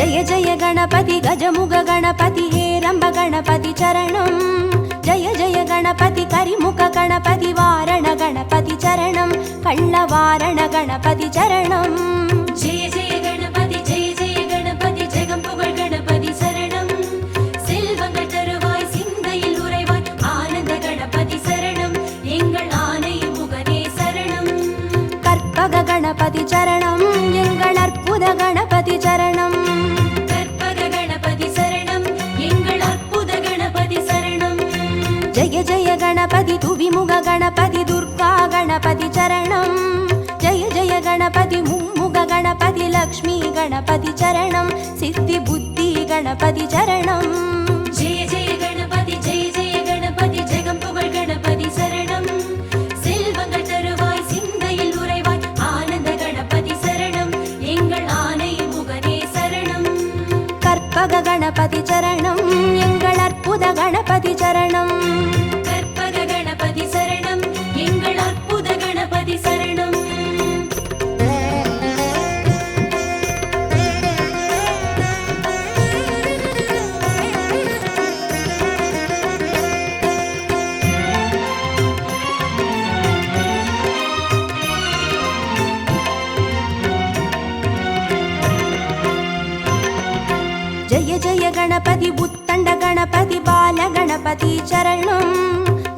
जय जय गणपति गजमुग गणपति हेरंब गणपति चरणं जय जय गणपति करिमुख गणपति वारण गणपति चरणं कल्लवारण गणपति चरणं जय जय गणपति जगம்புகழ் गणपति शरणं செல்வங்கள் தருவாய் சிந்தையில் உறைவாய் ஆனந்த கணபதி சரணம் எங்கள் ஆனை முகனே சரணம் கற்பக गणपति चरणं எங்கள் அற்புத गणपति चरणं கற்பக गणपति சரணம் எங்கள் அற்புத गणपति சரணம் जय जय गणपति துவிமுக गणपति दुर्गा गणपति चरणं जय जय गणपति मुम्मुग गणपति लक्ष्मी गणपति चरणं सिद्धि बुद्धि गणपति चरणं जय जय गणपति जगம்புகழ் गणपति शरणं செல்வங்கள் தருவாய் சிந்தையில் உறைவாய் ஆனந்த கணபதி சரணம் எங்கள் ஆனை முகனே சரணம் கற்பக गणपति चरणं எங்கள் அற்புத गणपति चरणं கற்பக गणपति சரணம் எங்கள் அற்புத கணபதி சரணம் जय जय गणपति उत्तंड गणपति बाल गणपति चरणं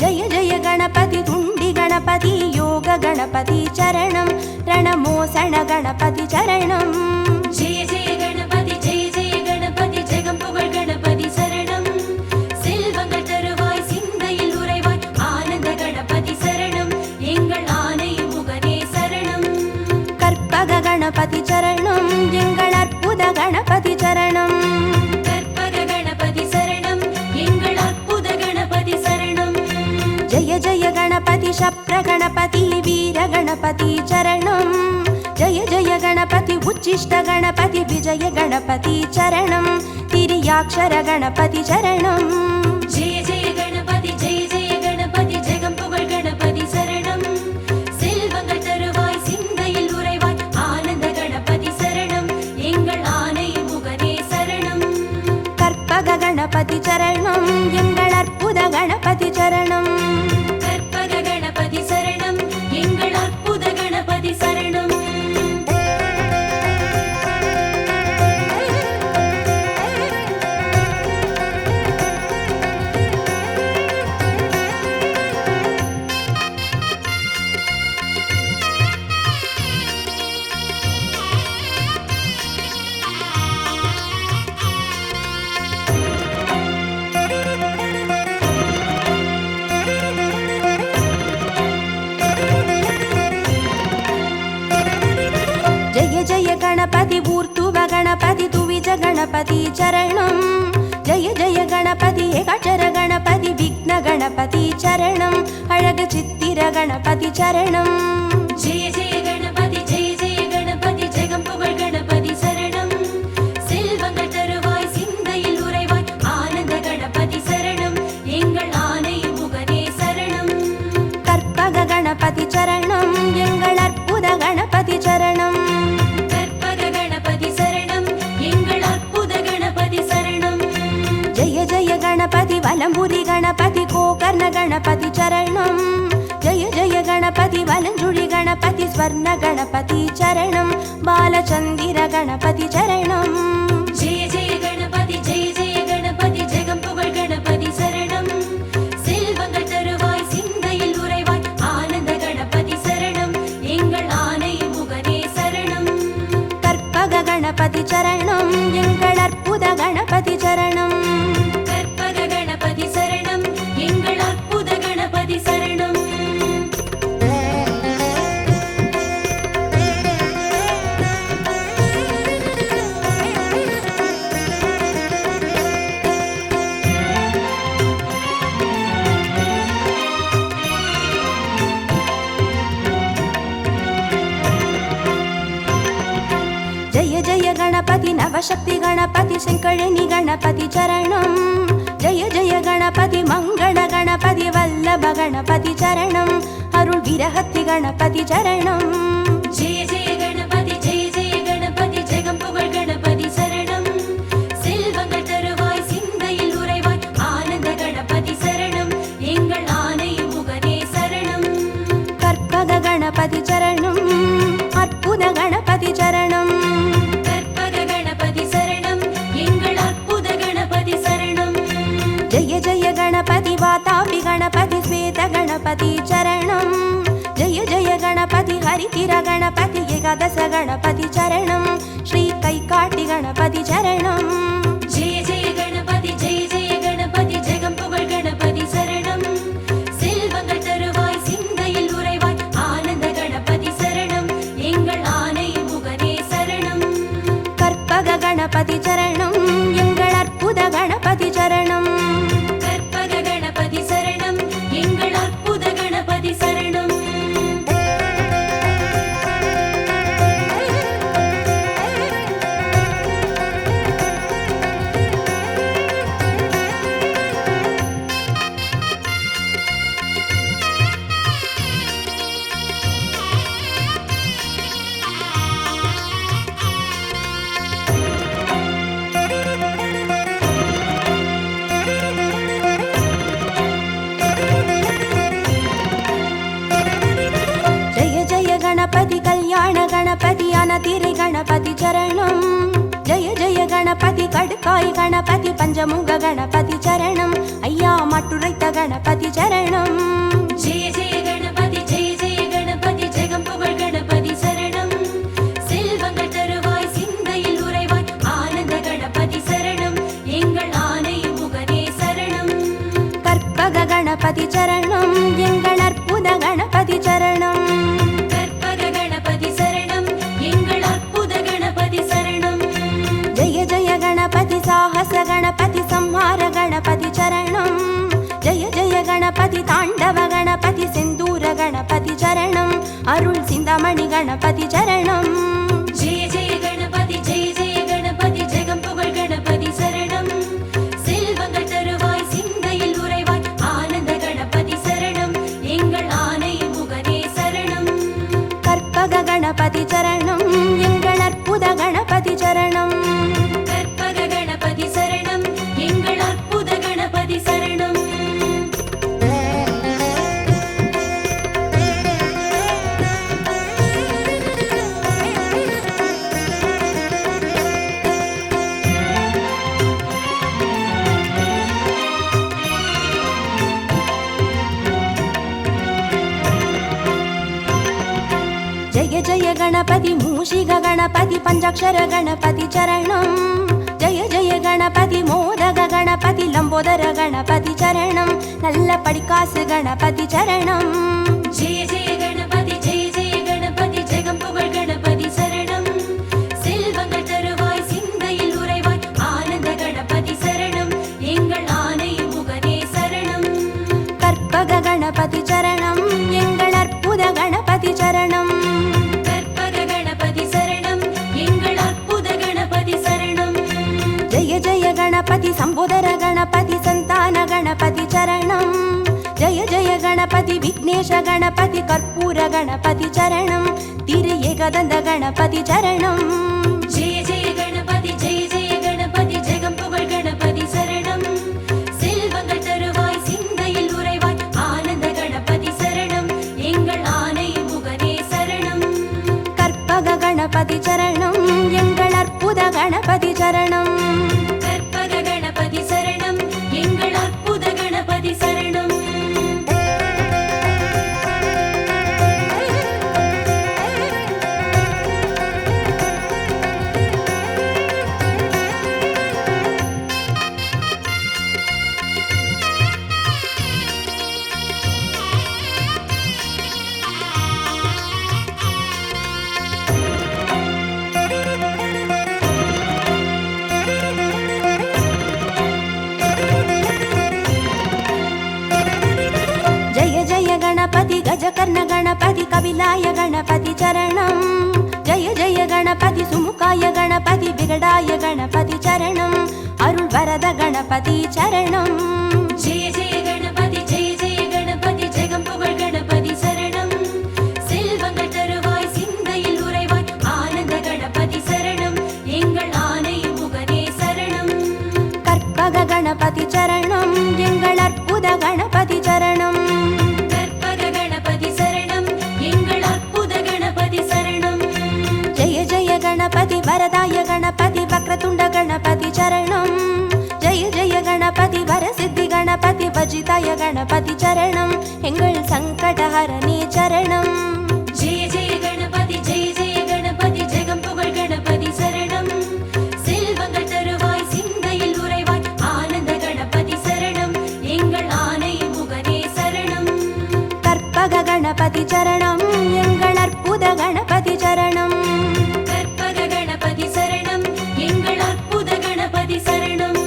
जय जय गणपति तुंडी गणपति योग गणपति चरणं रणमोसण गणपति चरणं जय जय गणपति जगம்புகழ் गणपति शरणं செல்வங்கள் தருவாய் சிந்தையில் உறைவாய் ஆனந்த கணபதி சரணம் எங்கள் ஆனை முகனே சரணம் கற்பக गणपति चरणं எங்கள் அற்புத गणपति चरणं கற்பக गणपति சரணம் எங்கள் அற்புத கணபதி சரணம் जय जय गणपति शप्र गणपति वीर गणपति चरणं जय जय गणपति उच्चिष्ट गणपति विजय गणपति चरणं तिर्याक्षर गणपति चरणं जय जय गणपति जगம்புகழ் गणपति शरणं செல்வங்கள் தருவாய் சிந்தையில் உறைவாய் ஆனந்த கணபதி சரணம் எங்கள் ஆனை முகனே சரணம் கற்பக गणपति चरणं எங்கள் அற்புத गणपति चरणं கற்பக गणपति சரணம் எங்கள் அற்புத கணபதி சரணம் जय जय गणपति ऊर्ध्व गणपति तुविज गणपति चरणं जय जय गणपति एकाक्षर गणपति विघ्न गणपति चरणं अळग चित्तिर गणपति चरणं जय जय गणपति जगம்புகழ் गणपति शरणं செல்வங்கள் தருவாய் சிந்தையில் உறைவாய் ஆனந்த கணபதி சரணம் எங்கள் ஆனை முகனே சரணம் கற்பக गणपति चरणं எங்கள் அற்புத गणपति चरणं கற்பக गणपति சரணம் எங்கள் அற்புத கணபதி சரணம் जय जय गणपति वलंबुरी गणपति गोकर्ण गणपति चरणं जय जय गणपति वलंजुळि गणपति स्वर्ण गणपति चरणं बालचंदिर गणपति चरणं जय जय गणपति जगம்புகழ் गणपति शरणं செல்வங்கள் தருவாய் சிந்தையில் உறைவாய் ஆனந்த கணபதி சரணம் எங்கள் ஆனை முகனே சரணம் கற்பக गणपति चरणं எங்கள் அற்புத गणपति चरणं கற்பக गणपति சரணம் எங்கள் அற்புத கணபதி சரணம் जय जय गणपति नवशक्ति गणपति शंकरणी गणपति चरणं जय जय गणपति मंगल गणपति वल्लभ गणपति चरणं अरुள் विरहति गणपति चरणं जय जय गणपति जगம்புகழ் गणपति शरणं गणपति चरणं जय जय गणपति हरितिर गणपति एकादश गणपति चरणं श्री कैकाटि गणपति चरणं जय जय गणपति जगं पुगழ் गणपति சரணம் செல்வங்கள் தருவாய் சிந்தையில் உறைவாய் ஆனந்த கணபதி சரணம் எங்கள் ஆனை முகனே சரணம் கற்பக गणपति चरणं எங்கள் அற்புத गणपति चरणं கற்பக கணபதி சரணம் எங்கள் அற்புத கணபதி சரணம் गणपति कल्याण गणपति अनतिरि गणपति चरणं जय जय गणपति कड्काय गणपति पंचमुग गणपति चरणं अय्या मट्टुरैत गणपति चरणं जय जय गणपति जगं पुगழ் गणपति சரணம் செல்வங்கள் தருவாய் சிந்தையில் உறைவாய் ஆனந்த கணபதி சரணம் எங்கள் ஆனை முகனே சரணம் கற்பக गणपति चरणं எங்கள் அற்புத गणपति चरणं गणपति साहस गणपति संहार गणपति चरणं जय जय गणपति ताण्डव गणपति सिन्दूर गणपति चरणं अरुள் सिन्दमणि गणपति चरणं जय जय गणपति जगं पुगழ் गणपति சரணம் செல்வங்கள் தருவாய் சிந்தையில் உறைவாய் ஆனந்த கணபதி சரணம் எங்கள் ஆனை முகனே சரணம் கற்பக गणपति चरणं எங்கள் அற்புத गणपति चरणं गणपति சரணம் எங்கள் அற்புத கணபதி சரணம் जय जय गणपति मूषिक गणपति पंचाक्षर गणपति चरणं जय जय गणपति मोदक गणपति लंबोदर गणपति चरणं नल्ल पडिकासु गणपति चरणं जय जय गणपति जगं पुगழ் गणपति சரணம் செல்வங்கள் தருவாய் சிந்தையில் உறைவாய் ஆனந்த கணபதி சரணம் எங்கள் ஆனை முகனே சரணம் கற்பக गणपति चरणं எங்கள் அற்புத गणपति चरणं கற்பக கணபதி சரணம் எங்கள் அற்புத கணபதி சரணம் जय जय गणपति संबोधर गणपति संतान गणपति चरणं जय जय गणपति विघ्नेश गणपति कर्पूर गणपति चरणं तिरु एकदन्त गणपति चरणं जय जय गणपति जगं पुगழ் गणपति சரணம் செல்வங்கள் தருவாய் சிந்தையில் உறைவாய் ஆனந்த கணபதி சரணம் எங்கள் ஆனை முகனே சரணம் கற்பக गणपति चरणं எங்கள் அற்புத गणपति चरणं கற்பக கணபதி சரணம் எங்கள் அற்புத கணபதி சரணம் गणपति गजकर्ण गणपति कपिलाय गणपति चरणं जय जय गणपति सुमुखाय गणपति विगडाय गणपति चरणं अरुள் वरद गणपति चरणं जय जय गणपति जगं पुगழ் गणपति சரணம் செல்வங்கள் தருவாய் சிந்தையில் உறைவாய் ஆனந்த கணபதி சரணம் எங்கள் ஆனை முகனே சரணம் கற்பக गणपति चरणं எங்கள் அற்புத गणपति चरणं गणपति वरदाय गणपति वक्रतुंड गणपति चरणं जय जय गणपति वरसिद्धि गणपति वजिताय கணபதி சரணம் எங்கள் சங்கடஹரணே சரணம். ஜெய ஜெய கணபதி ஜெய ஜெய கணபதி ஜெகம் புகழ் கணபதி சரணம். செல்வங்கள் தருவாய் சிந்தையில் உறைவாய் ஆனந்த கணபதி சரணம் எங்கள் ஆனை முகனே சரணம். கற்பக கணபதி சரணம் எங்கள் அற்புத கணபதி சரணம். கற்பக கணபதி சரணம் எங்கள் அற்புத கணபதி சரணம்.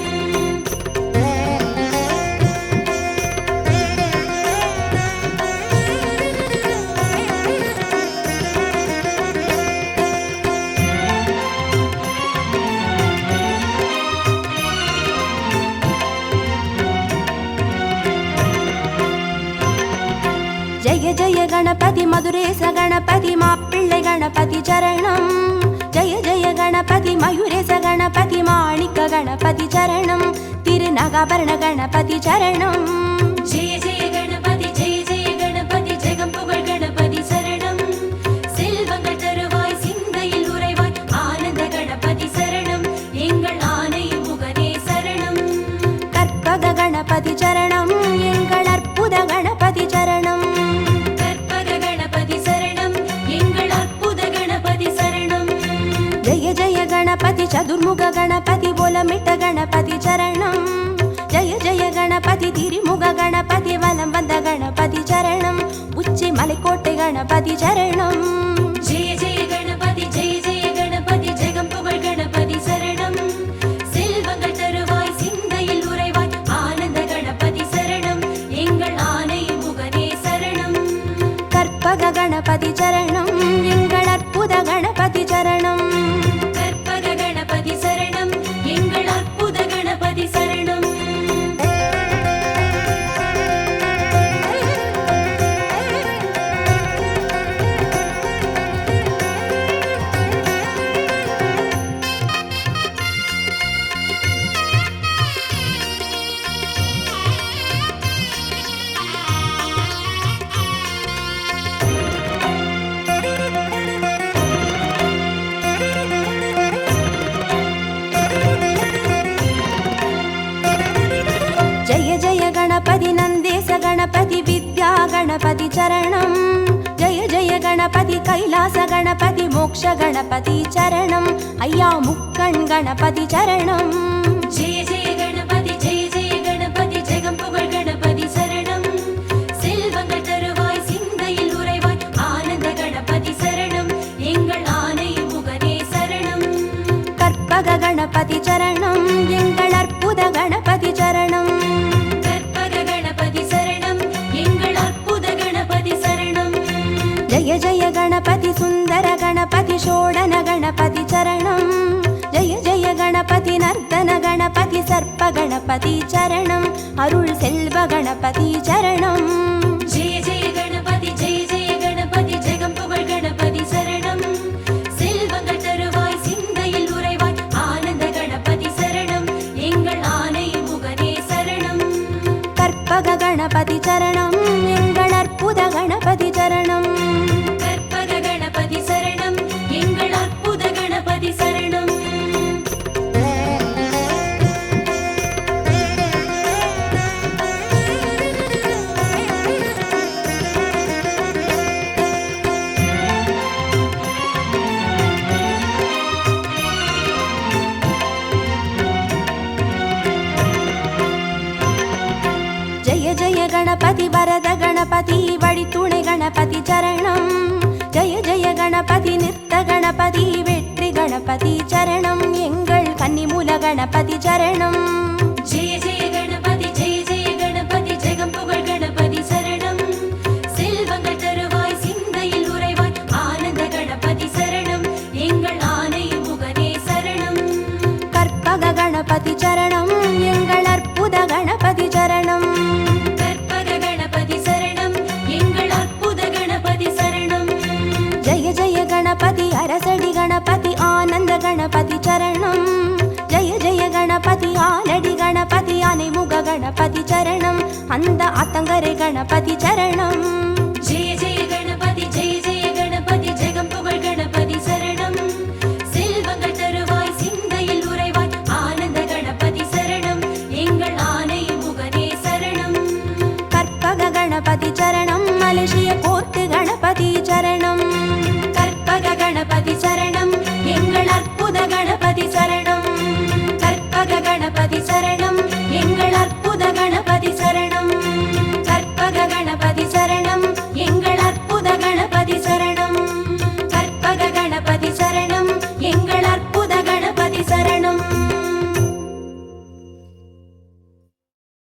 ஜெய ஜெய கணபதி மதுரேச கணபதி மாப்பிள்ளை கணபதி சரணம். ஜெய ஜெய கணபதி மயூரேச கணபதி மாணிக்க கணபதி சரணம். திருநகாபரண கணபதி சரணம். ஜெய ஜெய கணபதி ஜெய ஜெய கணபதி ஜெகம் புகழ் கணபதி சரணம். செல்வங்கள் தருவாய் சிந்தையில் உறைவாய் ஆனந்த கணபதி சரணம் எங்கள் ஆனை முகனே சரணம். கற்பக கணபதி சரணம் எங்கள் அற்புத கணபதி சரணம். கற்பக கணபதி சரணம் எங்கள் அற்புத கணபதி சரணம். ஜெய ஜெய கணபதி சதுர்முக கணபதி போலமிட்ட கணபதி சரணம். ஜெய ஜெய கணபதி திரிமுக கணபதி வலம் வந்த கணபதி சரணம். உச்சி மலைக்கோட்டை கணபதி சரணம். ஜெய ஜெய கணபதி ஜெய ஜெய கணபதி ஜெகம் புகழ் கணபதி சரணம். செல்வங்கள் தருவாய் சிந்தையில் உறைவாய் ஆனந்த கணபதி சரணம் எங்கள் ஆனை முகனே சரணம். கற்பக கணபதி சரணம் எங்கள் அற்புத கணபதி சரணம். கற்பக கணபதி சரணம் எங்கள் அற்புத கணபதி சரணம். ஜெய ஜெய கணபதி நந்தேச கணபதி வித்யா கணபதி சரணம். ஜெய ஜெய கணபதி கைலாச கணபதி மோக்ஷ கணபதி சரணம். ஐயா முக்கண் கணபதி சரணம். ஜெய ஜெய கணபதி ஜெய ஜெய கணபதி ஜெகம் புகழ் கணபதி சரணம். செல்வங்கள் தருவாய் சிந்தையில் உறைவாய் ஆனந்த கணபதி சரணம் எங்கள் ஆனை முகனே சரணம். கற்பக கணபதி சரணம் எங்கள் அற்புத கணபதி சரணம். கற்பக கணபதி சரணம் எங்கள் அற்புத கணபதி சரணம். ஜெய ஜெய கணபதி சுந்தர கணபதி ஷோடன கணபதி சரணம். ஜெய ஜெய கணபதி நர்த்தன கணபதி சர்ப்ப கணபதி சரணம். அருள் செல்வ கணபதி சரணம். ஜெய ஜெய கணபதி ஜெய ஜெய கணபதி ஜெகம் புகழ் கணபதி சரணம். செல்வங்கள் தருவாய் சிந்தையில் உறைவாய் ஆனந்த கணபதி சரணம் எங்கள் ஆனை முகனே சரணம். கற்பக கணபதி சரணம் எங்கள் அற்புத கணபதி சரணம். கற்பக கணபதி சரணம் எங்கள் அற்புத கணபதி சரணம். ஜெய ஜெய கணபதி வரத கணபதி வழித்துணை கணபதி சரணம். ஜெய ஜெய கணபதி நிறுத்த கணபதி வெற்றி கணபதி சரணம் எங்கள் கன்னிமூல கணபதி சரணம். ஜெய ஜெய கணபதி ஜெய ஜெய கணபதி ஜெகம் புகழ் கணபதி சரணம். செல்வங்கள் தருவாய் சிந்தையில் உறைவாய் ஆனந்த கணபதி சரணம் எங்கள் ஆனை முகனே சரணம். கற்பக கணபதி சரணம் எங்கள் அற்புத கணபதி சரணம். கற்பக கணபதி சரணம் எங்கள் அற்புத கணபதி சரணம். ஜெய ஜெய கணபதி அரசடி கணபதி ஆனந்த கணபதி சரணம். ஜெய ஜெய கணபதி ஆலடி கணபதி அனைமுக கணபதி சரணம். அந்த ஆத்தங்கரை கணபதி சரணம். ஜெய ஜெய கணபதி ஜெய ஜெய கணபதி ஜெகம் புகழ் கணபதி சரணம். செல்வங்கள் தருவாய் சிந்தையில் உறைவாய் ஆனந்த கணபதி சரணம் எங்கள் ஆனை முகனே சரணம். சரணம்